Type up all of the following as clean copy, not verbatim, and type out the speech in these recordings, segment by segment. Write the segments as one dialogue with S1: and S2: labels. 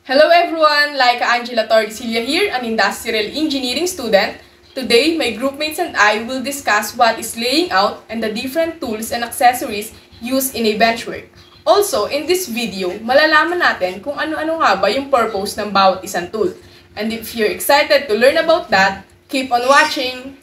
S1: Hello everyone, Laika Angela Tordesillas here, an industrial engineering student. Today, my groupmates and I will discuss what is laying out and the different tools and accessories used in a benchwork. Also, in this video, malalaman natin kung ano-ano nga ba yung purpose ng bawat isang tool. And if you're excited to learn about that, keep on watching!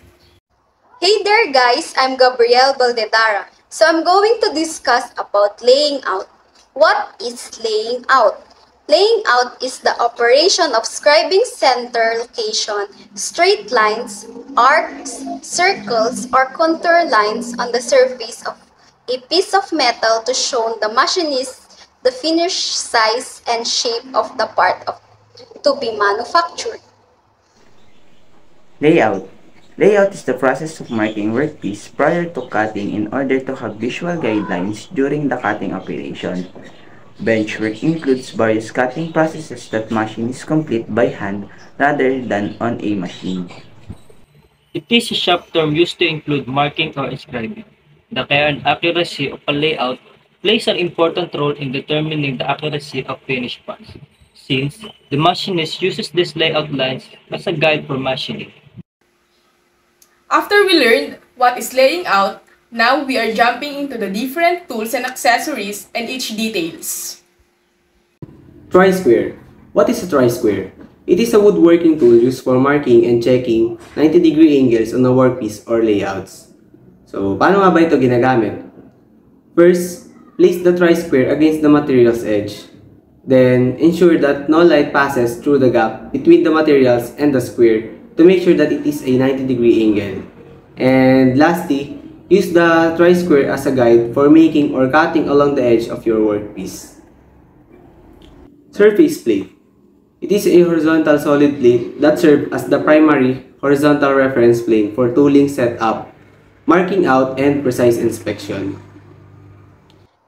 S2: Hey there guys, I'm Gabrielle Baldedara. So I'm going to discuss about laying out. What is laying out? Laying out is the operation of scribing center location, straight lines, arcs, circles, or contour lines on the surface of a piece of metal to show the machinist the finished size and shape of the part to be manufactured.
S3: Layout. Layout is the process of marking workpiece prior to cutting in order to have visual guidelines during the cutting operation. Benchwork includes various cutting processes that machinists complete by hand rather than on a machine.
S4: It is a shop term used to include marking or inscribing. The care and accuracy of a layout plays an important role in determining the accuracy of finished parts, since the machinist uses these layout lines as a guide for machining.
S1: After we learned what is laying out, now we are jumping into the different tools and accessories and each details.
S5: Tri-square. What is a tri-square? It is a woodworking tool used for marking and checking 90-degree angles on a workpiece or layouts. So, paano nga ba ito ginagamit? First, place the tri-square against the material's edge. Then, ensure that no light passes through the gap between the materials and the square to make sure that it is a 90-degree angle. And lastly, use the tri-square as a guide for making or cutting along the edge of your workpiece. Surface plate. It is a horizontal solid plate that serves as the primary horizontal reference plane for tooling setup, marking out, and precise inspection.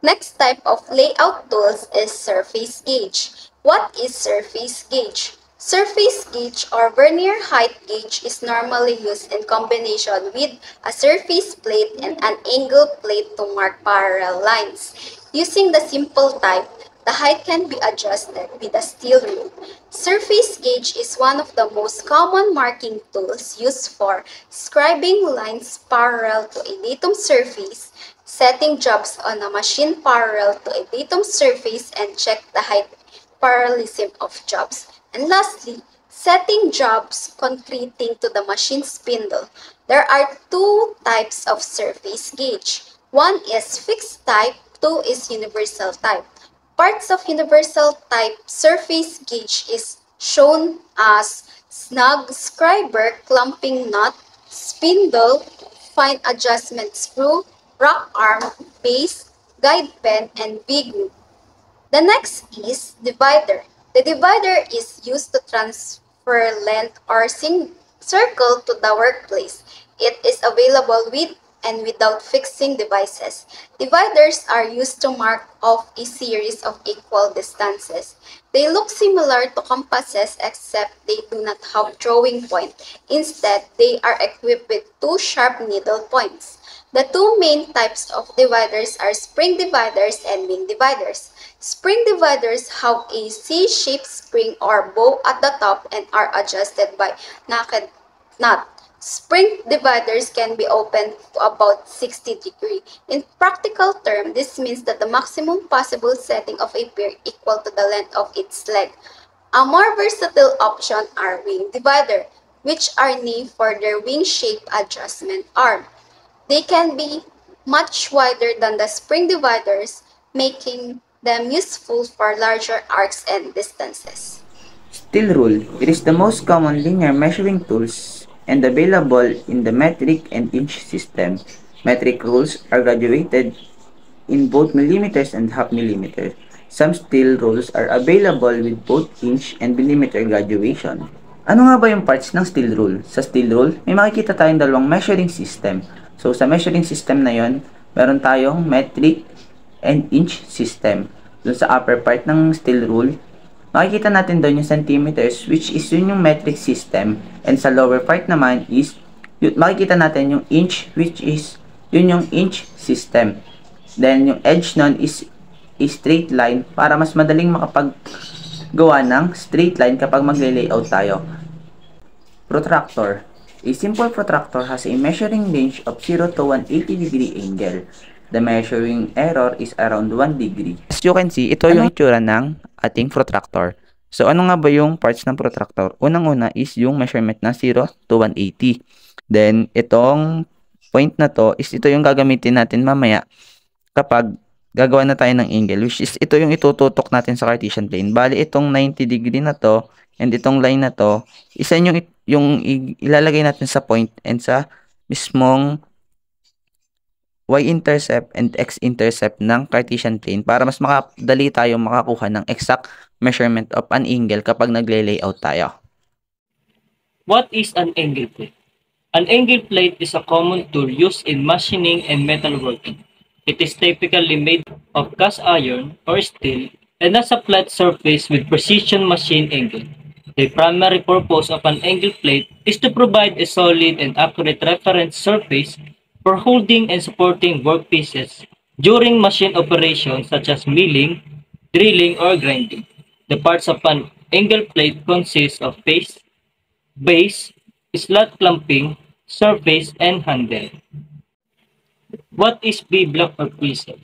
S2: Next type of layout tools is surface gauge. What is surface gauge? Surface gauge or vernier height gauge is normally used in combination with a surface plate and an angle plate to mark parallel lines. Using the simple type, the height can be adjusted with a steel rule. Surface gauge is one of the most common marking tools used for scribing lines parallel to a datum surface, setting jobs on a machine parallel to a datum surface, and check the height parallelism of jobs. And lastly, setting jobs concreting to the machine spindle. There are two types of surface gauge. One is fixed type, two is universal type. Parts of universal type surface gauge is shown as snug scriber, clamping nut, spindle, fine adjustment screw, rock arm, base, guide pen, and big loop. The next is divider. The divider is used to transfer length or circle to the workplace. It is available with and without fixing devices. Dividers are used to mark off a series of equal distances. They look similar to compasses except they do not have drawing point. Instead, they are equipped with two sharp needle points. The two main types of dividers are spring dividers and wing dividers. Spring dividers have a C-shaped spring or bow at the top and are adjusted by naked nut. Spring dividers can be opened to about 60 degrees. In practical terms, this means that the maximum possible setting of a pair equal to the length of its leg. A more versatile option are wing divider, which are named for their wing shape adjustment arm. They can be much wider than the spring dividers, making them useful for larger arcs and distances.
S3: Steel rule. It is the most common linear measuring tools and available in the metric and inch system. Metric rules are graduated in both millimeters and half millimeter. Some steel rules are available with both inch and millimeter graduation. Ano nga ba yung parts ng steel rule? Sa steel rule, may makikita tayong dalawang measuring system. So, sa measuring system na yon, meron tayong metric and inch system. Doon sa upper part ng steel rule, makikita natin doon yung centimeters, which is yun yung metric system. And sa lower part naman is, makikita natin yung inch, which is yun yung inch system. Then, yung edge nun is a straight line para mas madaling gawa ng straight line kapag magle-layout tayo. Protractor. A simple protractor has a measuring range of 0 to 180 degree angle. The measuring error is around 1 degree. As you can see, ito yung itsura ng ating protractor. So, ano nga ba yung parts ng protractor? Unang-una is yung measurement na 0 to 180. Then, itong point na to is ito yung gagamitin natin mamaya kapag gagawa na tayo ng angle, which is ito yung itututok natin sa Cartesian plane. Bali, itong 90 degree na to and itong line na to, isa yung ilalagay natin sa point and sa mismong y-intercept and x-intercept ng Cartesian plane para mas makadali tayo makakuha ng exact measurement of an angle kapag nagle-layout tayo.
S4: What is an angle plate? An angle plate is a common tool used in machining and metalworking. It is typically made of cast iron or steel and has a flat surface with precision machine angle. The primary purpose of an angle plate is to provide a solid and accurate reference surface for holding and supporting workpieces during machine operations such as milling, drilling, or grinding. The parts of an angle plate consist of face, base, slot clamping, surface, and handle. What is B-block or prism?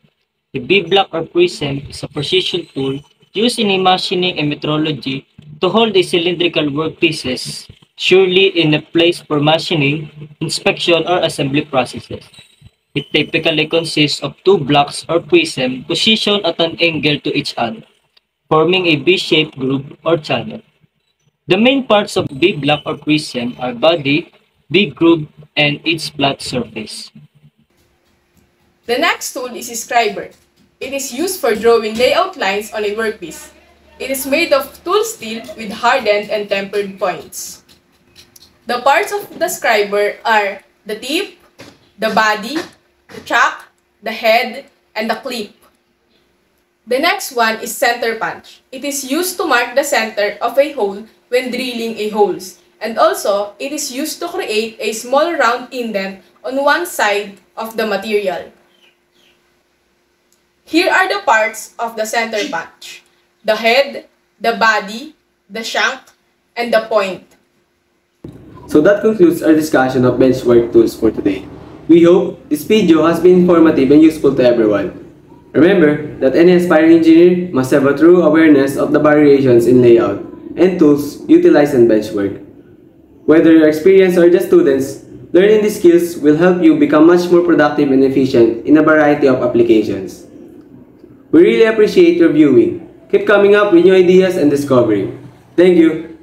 S4: The B-block or prism is a precision tool used in machining and metrology to hold the cylindrical workpieces surely in a place for machining, inspection, or assembly processes. It typically consists of two blocks or prism positioned at an angle to each other, forming a B-shaped groove or channel. The main parts of B-block or prism are body, B-groove, and its flat surface.
S1: The next tool is a scriber. It is used for drawing layout lines on a workpiece. It is made of tool steel with hardened and tempered points. The parts of the scriber are the tip, the body, the chuck, the head, and the clip. The next one is center punch. It is used to mark the center of a hole when drilling a holes. And also, it is used to create a small round indent on one side of the material. Here are the parts of the center punch: the head, the body, the shank, and the point.
S5: So that concludes our discussion of benchwork tools for today. We hope this video has been informative and useful to everyone. Remember that any aspiring engineer must have a true awareness of the variations in layout and tools utilized in benchwork. Whether you're experienced or just students, learning these skills will help you become much more productive and efficient in a variety of applications. We really appreciate your viewing. Keep coming up with new ideas and discovery. Thank you.